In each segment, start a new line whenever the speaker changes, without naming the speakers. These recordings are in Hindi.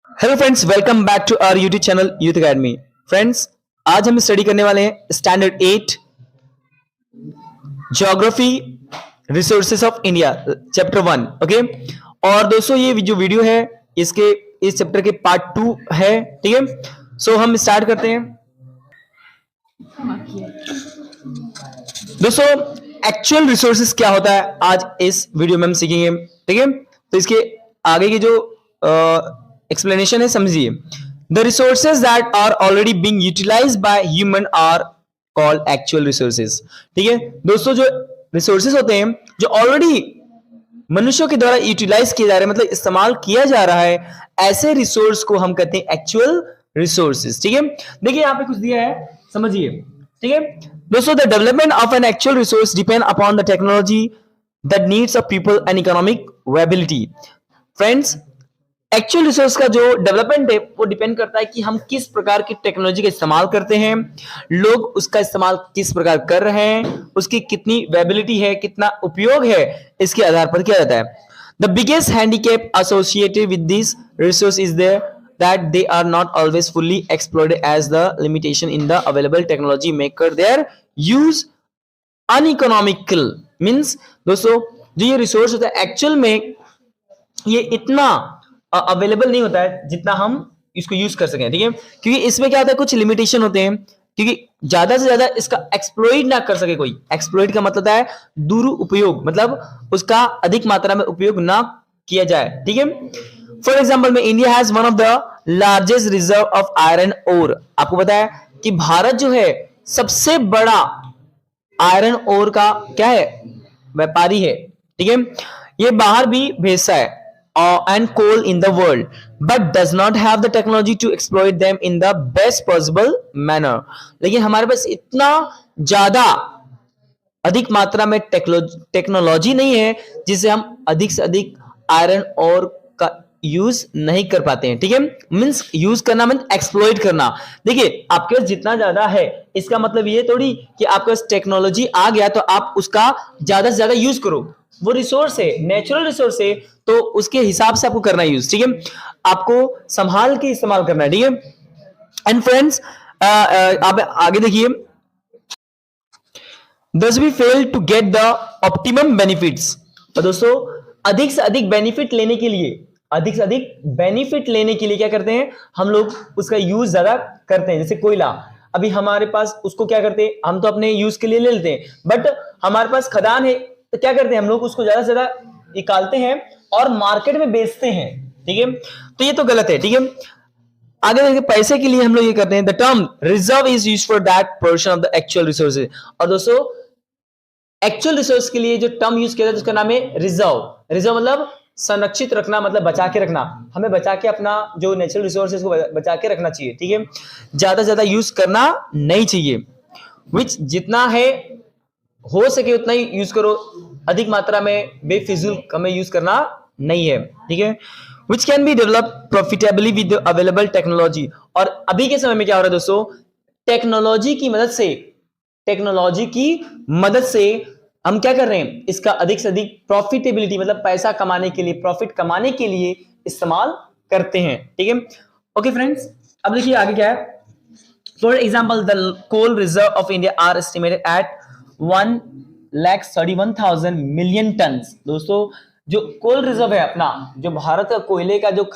Hello friends, welcome back to our YouTube channel youth academy. Friends, आज हम स्टडी करने वाले हैं standard 8 geography resources of India chapter 1। Okay, और दोस्तों ये जो वीडियो है इसके इस चैप्टर के पार्ट 2 है। ठीक है, सो हम स्टार्ट करते हैं। दोस्तों, एक्चुअल रिसोर्सेज क्या होता है आज इस वीडियो में हम सीखेंगे। ठीक है, तो इसके आगे की जो एक्सप्लेनेशन है समझिए। The resources that are already being utilised by human are called actual resources. ठीक है दोस्तों, जो रिसोर्सेज होते हैं जो ऑलरेडी मनुष्यों के द्वारा यूटिलाइज किए जा रहे हैं, मतलब इस्तेमाल किया जा रहा है, ऐसे रिसोर्स को हम कहते हैं एक्चुअल रिसोर्सेज। ठीक है, देखिए यहाँ पे कुछ दिया है, समझिए। ठीक है दोस्तों, the development of an actual resource depend upon the technology that needs of people and economic viability. Friends, actual resource का जो डेवलपमेंट है वो डिपेंड करता है कि हम किस प्रकार की टेक्नोलॉजी का इस्तेमाल करते हैं, लोग उसका इस्तेमाल किस प्रकार कर रहे हैं, उसकी कितनी वेबिलिटी है, कितना उपयोग है, इसके आधार पर किया जाता है। The biggest handicap associated with this resource is there that they are not always fully exploited as the limitation in the available technology maker their use uneconomical। means दोस्तों, जो ये रिसोर्स होता है एक्चुअल में ये इतना अवेलेबल नहीं होता है जितना हम इसको यूज कर सकें। ठीक है, क्योंकि इसमें क्या होता है, कुछ लिमिटेशन होते हैं, क्योंकि ज्यादा से ज्यादा इसका एक्सप्लॉइट ना कर सके कोई। एक्सप्लॉइट का मतलब है दुरुपयोग, मतलब उसका अधिक मात्रा में उपयोग ना किया जाए। ठीक है, फॉर एग्जाम्पल में India has one of the largest reserve of iron ore. आपको पता है कि भारत जो है सबसे बड़ा आयरन ओर का क्या है, व्यापारी है। ठीक है, ये बाहर भी भेजता है and coal in the world, but does not have the technology to exploit them in the best possible manner। लेकिन हमारे पास इतना ज्यादा अधिक मात्रा में टेक्नोलॉजी नहीं है जिससे हम अधिक से अधिक आयरन ओर का यूज नहीं कर पाते हैं। ठीक है, मींस यूज करना मींस एक्सप्लॉइट करना। देखिए, आपके पास जितना ज्यादा है इसका मतलब ये थोड़ी कि आपके पास टेक्नोलॉजी आ गया तो आप उसका ज्यादा से ज्यादा यूज करो। वो रिसोर्स है, नेचुरल रिसोर्स है, तो उसके हिसाब से आपको करना है यूज। ठीक है, आपको संभाल के इस्तेमाल करना है। ठीक है, एंड फ्रेंड्स आप आगे देखिए। Thus we fail to get the optimum benefits। तो दोस्तों, अधिक से अधिक बेनिफिट लेने के लिए क्या करते हैं हम लोग, उसका यूज ज्यादा करते हैं। जैसे कोयला, अभी हमारे पास उसको क्या करते हैं, हम तो अपने यूज के लिए ले लेते हैं, बट हमारे पास खदान है तो क्या करते हैं हम लोग, उसको ज्यादा से ज्यादा निकालते हैं और मार्केट में बेचते हैं। ठीक है, तो ये तो गलत है। ठीक है, आगे देखिए, पैसे के लिए हम लोग ये करते हैं। The term reserve is used for that portion of the actual resources. और दोस्तों, एक्चुअल रिसोर्स के लिए जो टर्म यूज किया जाता है उसका नाम है रिजर्व। रिजर्व मतलब संरक्षित रखना, मतलब बचा के रखना। हमें बचा के अपना जो नेचुरल रिसोर्स है उसको बचा के रखना चाहिए। ठीक है, ज्यादा से ज्यादा यूज करना नहीं चाहिए। विच जितना है हो सके उतना ही यूज करो, अधिक मात्रा में बेफिजूल हमें यूज करना नहीं है। ठीक है, which can be develop profitably with available technology. और अभी के समय में क्या हो रहा है दोस्तों, टेक्नोलॉजी की मदद से हम क्या कर रहे हैं, इसका अधिक से अधिक प्रॉफिटेबिलिटी मतलब पैसा कमाने के लिए, प्रॉफिट कमाने के लिए इस्तेमाल करते हैं। ठीक है, ओके फ्रेंड्स, अब देखिए आगे क्या है। For example, the coal reserve of India are estimated at 1,31,000 million ton. दोस्तों, जो कोल रिजर्व है अपना, जो भारत का कोयले का जो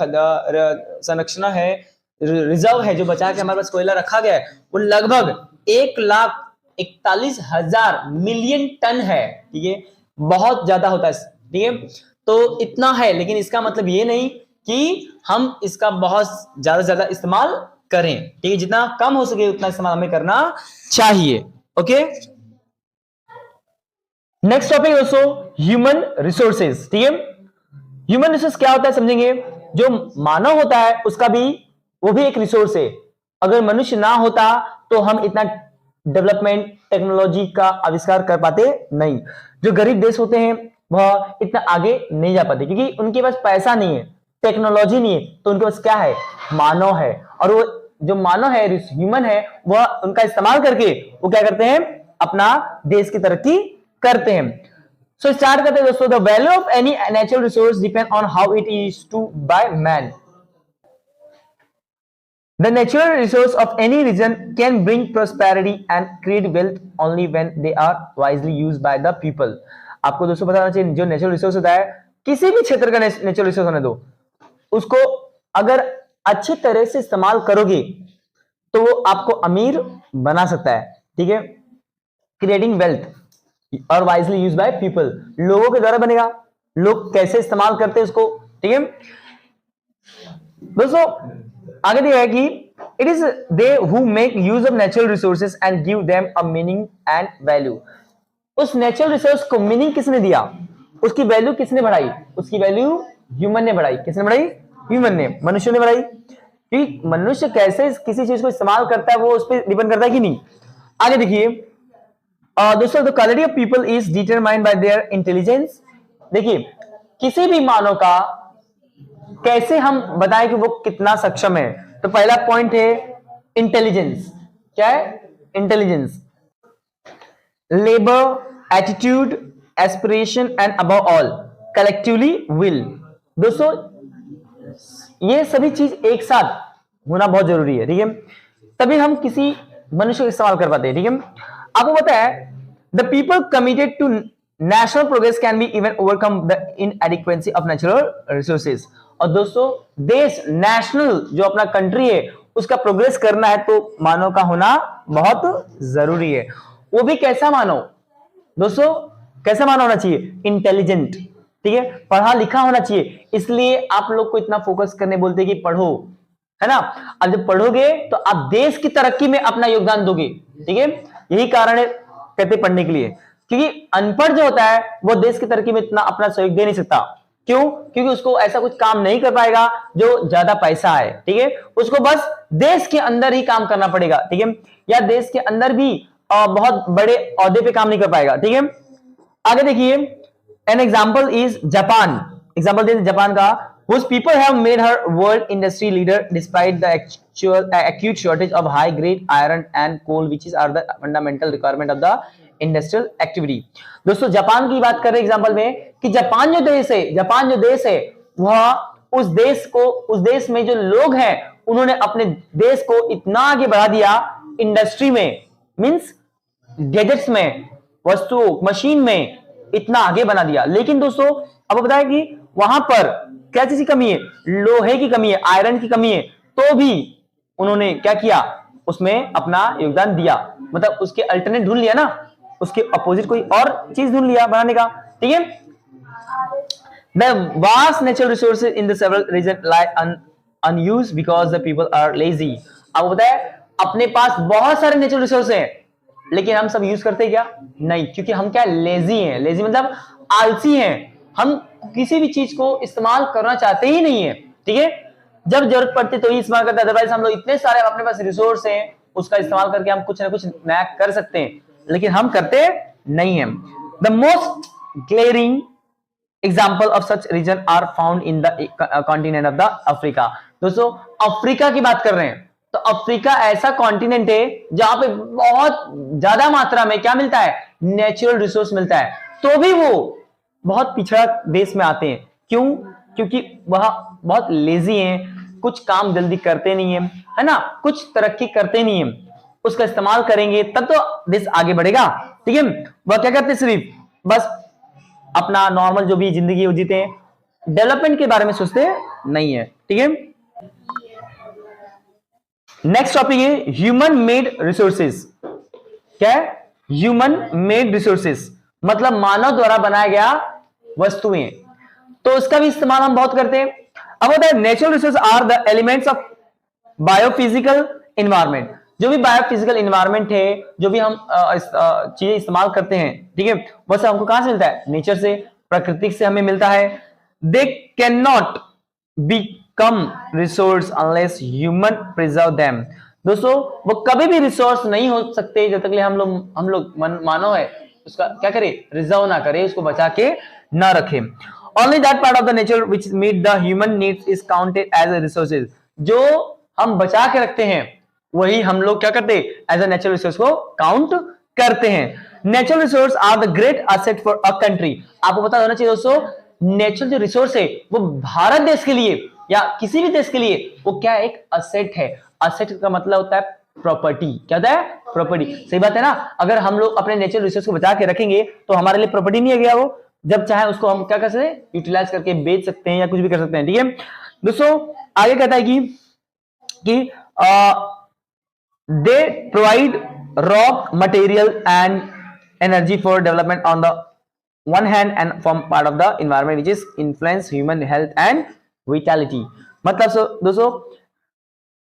संरक्षण है, रिजर्व है, जो बचा के हमारे पास कोयला रखा गया है, वो लगभग 1,41,000 मिलियन टन है। ठीक है, बहुत ज्यादा होता है। ठीक है, तो इतना है, लेकिन इसका मतलब ये नहीं कि हम इसका बहुत ज्यादा से ज्यादा इस्तेमाल करें। ठीक है, जितना कम हो सके उतना इस्तेमाल हमें करना चाहिए। ओके, नेक्स्ट टॉपिक दोस्तों, ह्यूमन रिसोर्सेज। ठीक है, ह्यूमन रिसोर्स क्या होता है समझेंगे। जो मानव होता है उसका भी, वो भी एक रिसोर्स है। अगर मनुष्य ना होता तो हम इतना डेवलपमेंट टेक्नोलॉजी का आविष्कार कर पाते नहीं। जो गरीब देश होते हैं वह इतना आगे नहीं जा पाते, क्योंकि उनके पास पैसा नहीं है, टेक्नोलॉजी नहीं है, तो उनके पास क्या है, मानव है। और वो जो मानव है, ह्यूमन है, वह उनका इस्तेमाल करके वो क्या करते हैं, अपना देश की तरक्की करते हैं। सो स्टार्ट करते हैं दोस्तों। The value of any natural resource depend on how it is to by man. The natural resource of any region can bring prosperity and create wealth only when they are wisely used by the people. आपको दोस्तों पता होना चाहिए, जो नेचुरल रिसोर्स होता है, किसी भी क्षेत्र का नेचुरल रिसोर्स होने दो, उसको अगर अच्छी तरह से इस्तेमाल करोगे तो वो आपको अमीर बना सकता है, ठीक है। क्रिएटिंग वेल्थ और वाइजली यूज बाय पीपल, लोगों के द्वारा बनेगा, लोग कैसे इस्तेमाल करते हैं उसको, ठीक है दोस्तों। आगे दिया है कि it is they who make use of natural resources and give them a meaning and value. उस नेचुरल रिसोर्स को मीनिंग किसने दिया, उसकी वैल्यू किसने बढ़ाई, उसकी वैल्यू ह्यूमन ने बढ़ाई। किसने बढ़ाई? ह्यूमन ने, मनुष्य ने बढ़ाई। कि मनुष्य कैसे किसी चीज को इस्तेमाल करता है वो उस पर डिपेंड करता है कि नहीं। आगे देखिए दोस्तों, the quality of people is determined by there intelligence. देखिए किसी भी मानव का कैसे हम बताएं कि वो कितना सक्षम है, तो पहला पॉइंट है इंटेलिजेंस। क्या है? Intelligence, labour, attitude, aspiration and above all collectively will. दोस्तों ये सभी चीज एक साथ होना बहुत जरूरी है, ठीक है, तभी हम किसी मनुष्य को इस्तेमाल कर पाते हैं, ठीक है। आपको पता है the people committed to national progress can be even overcome the inadequacy of natural resources. और दोस्तों देश, नेशनल जो अपना कंट्री है उसका प्रोग्रेस करना है तो मानव का होना बहुत जरूरी है। वो भी कैसा मानव दोस्तों, कैसा मानव होना चाहिए? इंटेलिजेंट, ठीक है, पढ़ा लिखा होना चाहिए। इसलिए आप लोग को इतना फोकस करने बोलते हैं कि पढ़ो, है ना। अब जब पढ़ोगे तो आप देश की तरक्की में अपना योगदान दोगे, ठीक है। यही कारण है कहते पढ़ने के लिए, क्योंकि अनपढ़ जो होता है वो देश की तरक्की में इतना अपना सहयोग दे नहीं सकता। क्यों? क्योंकि उसको ऐसा कुछ काम नहीं कर पाएगा जो ज्यादा पैसा है, ठीक है। उसको बस देश के अंदर ही काम करना पड़ेगा, ठीक है, या देश के अंदर भी बहुत बड़े औहदे पे काम नहीं कर पाएगा, ठीक है। आगे देखिए, an example is Japan. Example they Japan का, whose people have made her world industry leader despite the acute shortage of high grade iron and coal which are the fundamental requirement of the industrial activity। दोस्तों जापान की बात कर रहे हैं एग्जांपल में कि जापान जो देश है वह उस देश में जो लोग हैं उन्होंने अपने देश को इतना आगे बढ़ा दिया इंडस्ट्री में, मींस गैजेट्स में, वस्तु मशीन में इतना आगे बना दिया। लेकिन दोस्तों अब बताया कि वहां पर क्या चीज की कमी है? लोहे की कमी है, आयरन की कमी है, तो भी उन्होंने क्या किया? उसमें अपना योगदान दिया, मतलब उसके अल्टरनेट ढूंढ लिया ना, उसके अपोजिट कोई और चीज ढूंढ लिया बनाने का, ठीक है। The vast natural resources in the several regions lie unused because the people are lazy। आपको पता है अपने पास बहुत सारे नेचुरल रिसोर्स हैं लेकिन हम सब यूज करते क्या? नहीं, क्योंकि हम क्या? लेजी हैं। लेजी मतलब आलसी हैं। हम किसी भी चीज को इस्तेमाल करना चाहते ही नहीं है, ठीक है। जब जरूरत पड़ती तो ही इस्तेमाल करते हैं, अदरवाइज हम लोग इतने सारे अपने पास रिसोर्स हैं उसका इस्तेमाल करके हम कुछ ना कुछ नया कर सकते हैं, लेकिन हम करते नहीं हैं। The most glaring example of such region are found in the continent of the Africa. दोस्तों अफ्रीका की बात कर रहे हैं तो अफ्रीका ऐसा कॉन्टिनेंट है जहां पे बहुत ज्यादा मात्रा में क्या मिलता है? नेचुरल रिसोर्स मिलता है, तो भी वो बहुत पिछड़ा देश में आते हैं। क्यों? क्योंकि वह बहुत लेजी हैं, कुछ काम जल्दी करते नहीं है ना, कुछ तरक्की करते नहीं है। उसका इस्तेमाल करेंगे तब तो देश आगे बढ़ेगा, ठीक है। वह क्या करते? सिर्फ बस अपना नॉर्मल जो भी जिंदगी वो जीते हैं, डेवलपमेंट के बारे में सोचते नहीं है, ठीक है। नेक्स्ट टॉपिक है ह्यूमन मेड रिसोर्सेज। क्या है? ह्यूमन मेड रिसोर्सेज मतलब मानव द्वारा बनाया गया वस्तुएं, तो उसका भी इस्तेमाल हम बहुत करते हैं। अब होता है natural resource are the elements of biophysical environment. जो भी बायोफिजिकल इन्वायरमेंट है, जो भी हम चीजें इस्तेमाल करते हैं, ठीक है, वह सब हमको कहां से मिलता है? नेचर से, प्रकृति से हमें मिलता है। They can not become resource unless human preserve them। दोस्तों वो कभी भी रिसोर्स नहीं हो सकते जब तक हम लोग मानव है उसका क्या करे? रिजर्व ना करे, उसको बचा के ना रखे। Only that part of the nature which meet the human needs is counted as a resources। जो हम बचा के रखते हैं वही हम लोग क्या करते? एज अ नेचुरल रिसोर्स को काउंट करते हैं। Natural resource are the great asset for a country. आपको पता होना चाहिए दोस्तों नेचुरल जो रिसोर्स है वो भारत देश के लिए या किसी भी देश के लिए वो क्या है, एक असेट है। असेट का मतलब होता है प्रॉपर्टी। क्या होता है? प्रॉपर्टी। सही बात है ना। अगर हम लोग अपने नेचुरल रिसोर्स को बचा के रखेंगे तो हमारे लिए प्रॉपर्टी नहीं है गया वो, जब चाहे उसको हम क्या कर सकते हैं, यूटिलाइज करके बेच सकते हैं या कुछ भी कर सकते हैं। ठीक है दोस्तों, आगे कहता है कि they provide raw material and energy for development on the one hand and form part of the environment which is influence human health and vitality. मतलब दोस्तों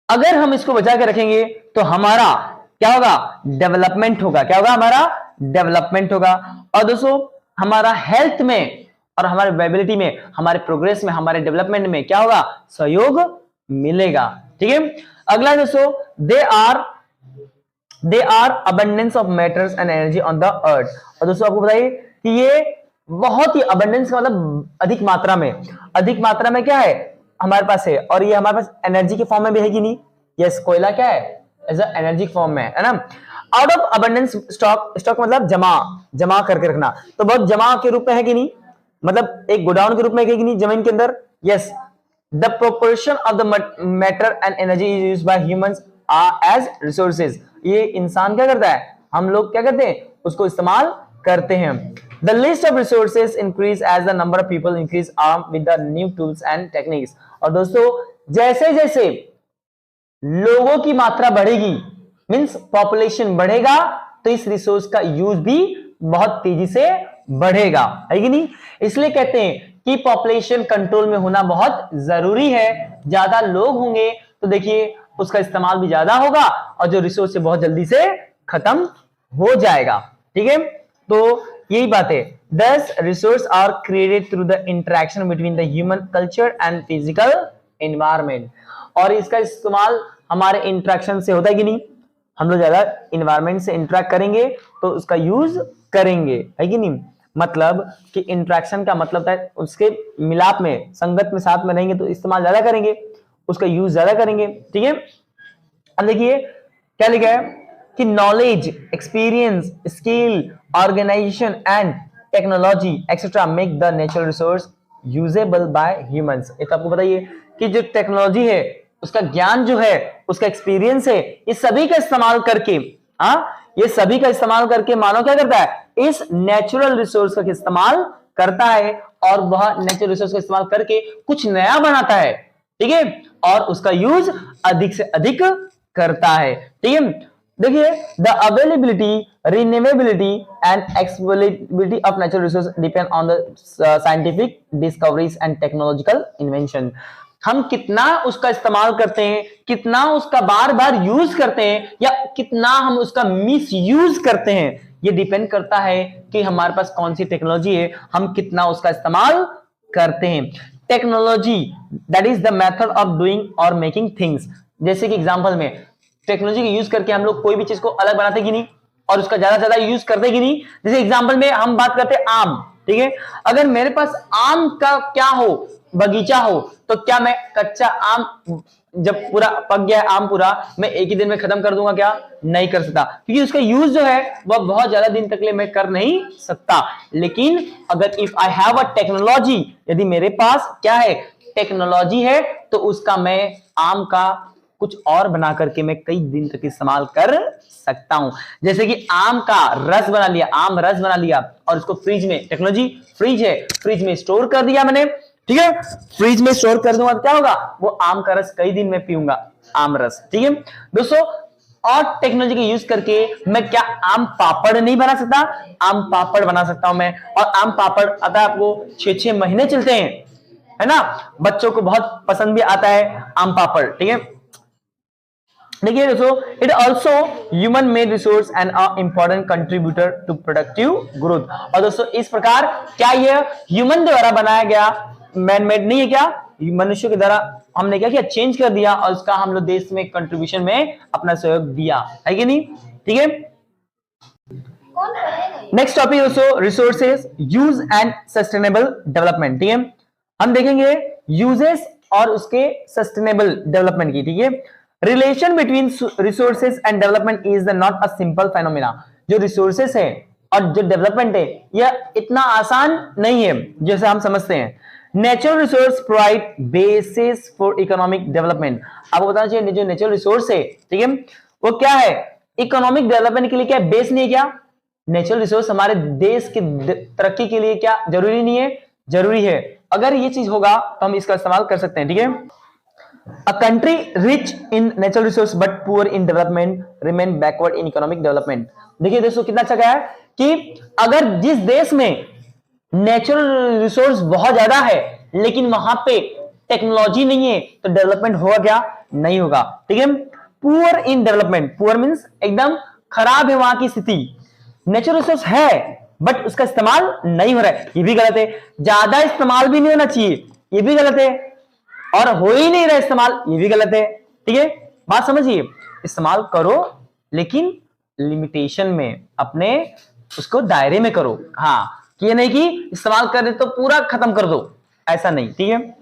अगर हम इसको बचा के रखेंगे तो हमारा क्या होगा, डेवलपमेंट होगा। क्या होगा? हमारा डेवलपमेंट होगा। और दोस्तों हमारा हेल्थ में और हमारे वेबिलिटी में, हमारे प्रोग्रेस में, हमारे डेवलपमेंट में क्या होगा, सहयोग मिलेगा। ठीक है, अगला दोस्तों, they are abundance of matters and energy on the earth. और दोस्तों आपको बताइए कि ये बहुत ही अबंडेंस का मतलब अधिक मात्रा में, अधिक मात्रा में क्या है हमारे पास है, और ये हमारे पास एनर्जी के फॉर्म में भी है कि नहीं? यस, कोयला क्या है, एज अ एनर्जी फॉर्म में है ना। Out of abundance stock, stock मतलब जमा करके रखना, तो बहुत जमा के रूप में है कि नहीं, मतलब एक गोडाउन के रूप में है कि नहीं जमीन के अंदर। Yes, the proportion of the matter and energy is used by humans as resources. ये इंसान क्या करता है, हम लोग क्या करते हैं, उसको इस्तेमाल करते हैं। The list of resources increase as the number of people increase armed with the new tools and techniques। और दोस्तों जैसे जैसे लोगों की मात्रा बढ़ेगी, मींस पॉपुलेशन बढ़ेगा, तो इस रिसोर्स का यूज भी बहुत तेजी से बढ़ेगा, है कि नहीं? इसलिए कहते हैं कि पॉपुलेशन कंट्रोल में होना बहुत जरूरी है। ज्यादा लोग होंगे तो देखिए उसका इस्तेमाल भी ज्यादा होगा और जो रिसोर्स है बहुत जल्दी से खत्म हो जाएगा। ठीक है, तो यही बात है। Thus, resources are created through the interaction between the human culture and physical environment। और इसका इस्तेमाल हमारे इंटरेक्शन से होता है कि नहीं? हम लोग ज्यादा इन्वायरमेंट से इंटरेक्ट करेंगे तो उसका यूज करेंगे, है कि नहीं? मतलब कि इंटरेक्शन का मतलब है उसके मिलाप में, संगत में, साथ में रहेंगे तो इस्तेमाल ज्यादा करेंगे, उसका यूज ज्यादा करेंगे। ठीक है, अब देखिए क्या लिखा है कि knowledge, experience, skill, organisation and technology etcetera make the natural resource usable by humans. ये तो आपको बताइए कि जो टेक्नोलॉजी है, उसका ज्ञान जो है, उसका एक्सपीरियंस है, ये सभी का इस्तेमाल करके, ये सभी का इस्तेमाल करके मानव क्या करता है, इस नेचुरल रिसोर्स का इस्तेमाल करता है और वह नेचुरल रिसोर्स का इस्तेमाल करके कुछ नया बनाता है। ठीक है, और उसका यूज अधिक से अधिक करता है। ठीक है, देखिए the availability, renewability and accessibility of natural resource depend on the scientific discoveries and technological invention. हम कितना उसका इस्तेमाल करते हैं, कितना उसका बार बार यूज करते हैं, या कितना हम उसका मिस यूज करते हैं, ये डिपेंड करता है कि हमारे पास कौन सी टेक्नोलॉजी है, हम कितना उसका इस्तेमाल करते हैं। Technology that is the method of doing और मेकिंग थिंग्स। जैसे कि एग्जांपल में टेक्नोलॉजी का यूज करके हम लोग कोई भी चीज को अलग बनाते कि नहीं, और उसका ज्यादा यूज करते कि नहीं। जैसे एग्जांपल में हम बात करते हैं आम। ठीक है, अगर मेरे पास आम का क्या हो, बगीचा हो, तो क्या मैं कच्चा आम जब पूरा पक गया है आम पूरा, मैं एक ही दिन में खत्म कर दूंगा? क्या नहीं कर सकता, क्योंकि उसका यूज जो है वह बहुत ज्यादा दिन तक ले मैं कर नहीं सकता। लेकिन अगर if I have a technology, यदि मेरे पास क्या है, टेक्नोलॉजी है, तो उसका मैं आम का कुछ और बना करके मैं कई दिन तक इस्तेमाल कर सकता हूं। जैसे कि आम का रस बना लिया, आम रस बना लिया और उसको फ्रिज में, टेक्नोलॉजी फ्रिज है, फ्रिज में स्टोर कर दिया मैंने। ठीक है, फ्रिज में स्टोर कर दूंगा तो क्या होगा, वो आम का रस कई दिन में पीऊंगा, आम रस। ठीक है दोस्तों, और टेक्नोलॉजी का यूज करके मैं क्या आम पापड़ नहीं बना सकता? आम पापड़ बना सकता हूं मैं। और आम पापड़ आता है आपको 6-6 महीने चलते हैं, है ना। बच्चों को बहुत पसंद भी आता है आम पापड़। ठीक है, देखिए दोस्तों, it also human made resource and a important contributor to productive growth. और दोस्तों इस प्रकार क्या यह ह्यूमन द्वारा बनाया गया, मैन मेड नहीं है, क्या मनुष्य के द्वारा हमने क्या किया, चेंज कर दिया और उसका हम लोग देश में कंट्रीब्यूशन में अपना सहयोग दिया, है कि नहीं। ठीक है, नेक्स्ट टॉपिक दोस्तों resources use and sustainable development. ठीक है, हम देखेंगे यूजेस और उसके सस्टेनेबल डेवलपमेंट की। ठीक है, relation between resources and development is not a simple phenomena. जो रिसोर्सेज है और जो डेवलपमेंट है यह इतना आसान नहीं है जैसे हम समझते हैं। Natural resource provide basis for economic development. आपको बताना चाहिए जो नेचुरल रिसोर्स है, ठीक है, वो क्या है, इकोनॉमिक डेवलपमेंट के लिए क्या बेस नहीं है क्या? नेचुरल रिसोर्स हमारे देश की तरक्की के लिए क्या जरूरी नहीं है? जरूरी है। अगर ये चीज होगा तो हम इसका इस्तेमाल कर सकते हैं, ठीक है। A country rich in natural resource but poor in development remain backward in economic development। देखिए दोस्तों कितना अच्छा क्या है कि अगर जिस देश में नेचुरल रिसोर्स बहुत ज्यादा है लेकिन वहां पे टेक्नोलॉजी नहीं है तो डेवलपमेंट होगा क्या? नहीं होगा, ठीक है। Poor in development, poor means एकदम खराब है वहां की स्थिति। नेचुरल रिसोर्स है बट उसका इस्तेमाल नहीं हो रहा है, ये भी गलत है। ज्यादा इस्तेमाल भी नहीं होना चाहिए, ये भी गलत है। और हो ही नहीं रहा इस्तेमाल, ये भी गलत है, ठीक है। बात समझिए, इस्तेमाल करो लेकिन लिमिटेशन में, अपने उसको दायरे में करो। हाँ, कि ये नहीं कि इस्तेमाल कर दे तो पूरा खत्म कर दो, ऐसा नहीं, ठीक है।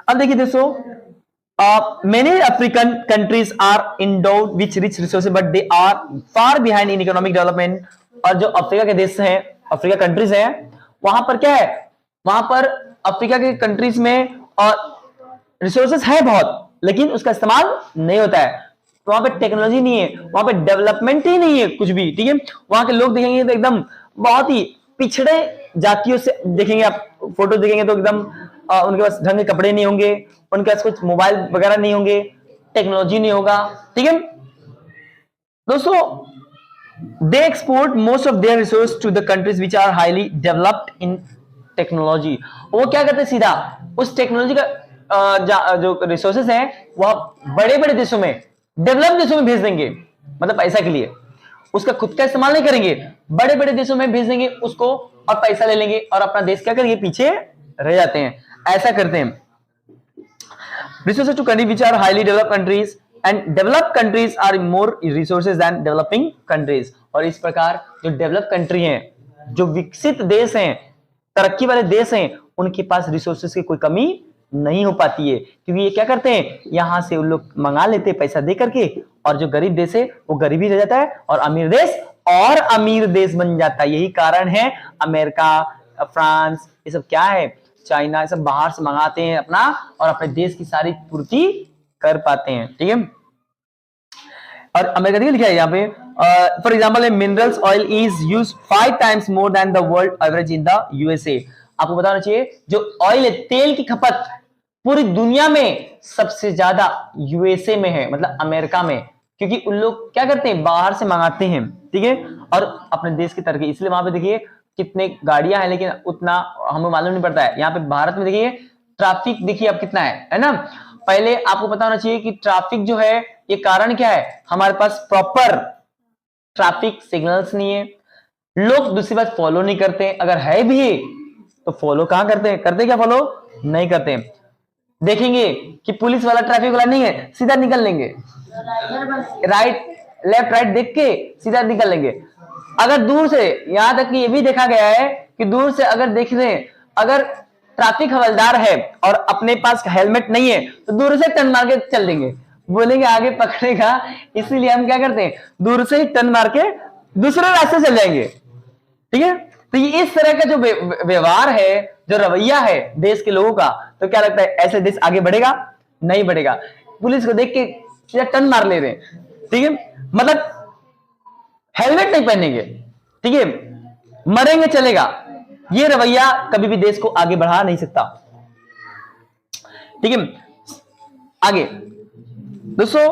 अब देखिए दोस्तों, many African countries are endowed which rich resources but they are far behind in economic development. और जो अफ्रीका के देश हैं, अफ्रीका कंट्रीज हैं, वहां पर क्या है, वहां पर अफ्रीका के कंट्रीज में और रिसोर्सेस है बहुत लेकिन उसका इस्तेमाल नहीं होता है। वहां पे टेक्नोलॉजी नहीं है, वहां पे डेवलपमेंट ही नहीं है कुछ भी, ठीक है। वहां के लोग देखेंगे तो एकदम बहुत ही पिछड़े जातियों से देखेंगे, आप फोटो देखेंगे तो एकदम उनके पास ढंग के कपड़े नहीं होंगे, उनके पास कुछ मोबाइल वगैरह नहीं होंगे, टेक्नोलॉजी नहीं होगा, ठीक है दोस्तों। They export most of their resource to the countries which are highly developed in technology. वो क्या करते हैं, सीधा उस टेक्नोलॉजी का जो रिसोर्सेस हैं वह बड़े बड़े देशों में, डेवलप देशों में भेज देंगे, मतलब पैसा के लिए। उसका खुद का इस्तेमाल नहीं करेंगे, बड़े बड़े देशों में भेज देंगे उसको और पैसा ले लेंगे और अपना देश क्या करेंगे, पीछे रह जाते हैं, ऐसा करते हैं। Resources to country which are highly developed countries and developed countries are more resources than developing countries. और इस प्रकार जो डेवलप कंट्री हैं, जो विकसित देश हैं, तरक्की वाले देश हैं, उनके पास रिसोर्सेज की कोई कमी नहीं हो पाती है, क्योंकि ये क्या करते हैं, यहां से उन लोग मंगा लेते हैं पैसा दे करके, और जो गरीब देश है वो गरीब ही रह जाता है और अमीर देश और अमीर देश बन जाता है। यही कारण है अमेरिका, फ्रांस, ये सब क्या है, चाइना, ये सब बाहर से मंगाते हैं अपना और अपने देश की सारी पूर्ति कर पाते हैं, ठीक है। और अमेरिका देखिए लिखा है यहाँ पे, for example minerals oil is use 5 times more than the world average in the USA. आपको बताना चाहिए जो ऑयल है, तेल की खपत पूरी दुनिया में सबसे ज्यादा यूएसए में है, मतलब अमेरिका में, क्योंकि उन लोग क्या करते हैं, बाहर से मंगाते हैं, ठीक है, और अपने देश की तरक्की, इसलिए वहां पे देखिए कितने गाड़ियां हैं लेकिन उतना हमें मालूम नहीं पड़ता है। यहाँ पे भारत में देखिए ट्रैफिक देखिए अब कितना है ना। पहले आपको पता होना चाहिए कि ट्रैफिक जो है ये कारण क्या है, हमारे पास प्रॉपर ट्रैफिक सिग्नल्स नहीं है, लोग दूसरी बात फॉलो नहीं करते, अगर है भी तो फॉलो कहां करते हैं, करते क्या फॉलो नहीं करते। देखेंगे कि पुलिस वाला ट्रैफिक वाला नहीं है, सीधा निकल लेंगे, राइट लेफ्ट राइट देख के सीधा निकल लेंगे। अगर दूर से, यहां तक कि ये भी देखा गया है कि दूर से अगर देख रहे हैं, अगर ट्रैफिक हवलदार है और अपने पास हेलमेट नहीं है तो दूर से टर्न मार के चल देंगे, बोलेंगे आगे पकड़ेगा, इसीलिए हम क्या करते हैं, दूर से ही टर्न मार के दूसरे रास्ते चल जाएंगे, ठीक है। तो ये इस तरह का जो व्यवहार है, जो रवैया है देश के लोगों का, तो क्या लगता है ऐसे देश आगे बढ़ेगा? नहीं बढ़ेगा। पुलिस को देख के सीधा टर्न मार ले रहे हैं, ठीक है, मतलब हेलमेट नहीं पहनेंगे, ठीक है, मरेंगे चलेगा। ये रवैया कभी भी देश को आगे बढ़ा नहीं सकता, ठीक है। आगे दोस्तों,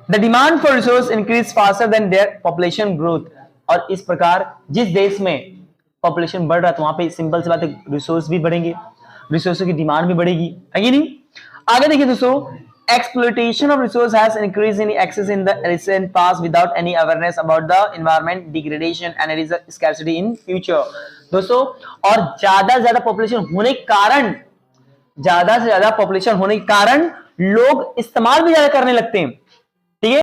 the demand for resource increase faster than their population growth. और इस प्रकार जिस देश में पॉपुलेशन बढ़ रहा है तो वहां पे सिंपल सी बात है रिसोर्स भी बढ़ेंगे, रिसोर्सों की डिमांड भी बढ़ेगी, है कि नहीं। आगे देखिए दोस्तों, exploitation of resource has increased in excess in the recent past without any awareness about the environment degradation and it is a scarcity in future। दोस्तों, और ज्यादा से ज्यादा पॉपुलेशन होने के कारण, ज्यादा से ज्यादा पॉपुलेशन होने के कारण लोग इस्तेमाल भी ज्यादा करने लगते हैं,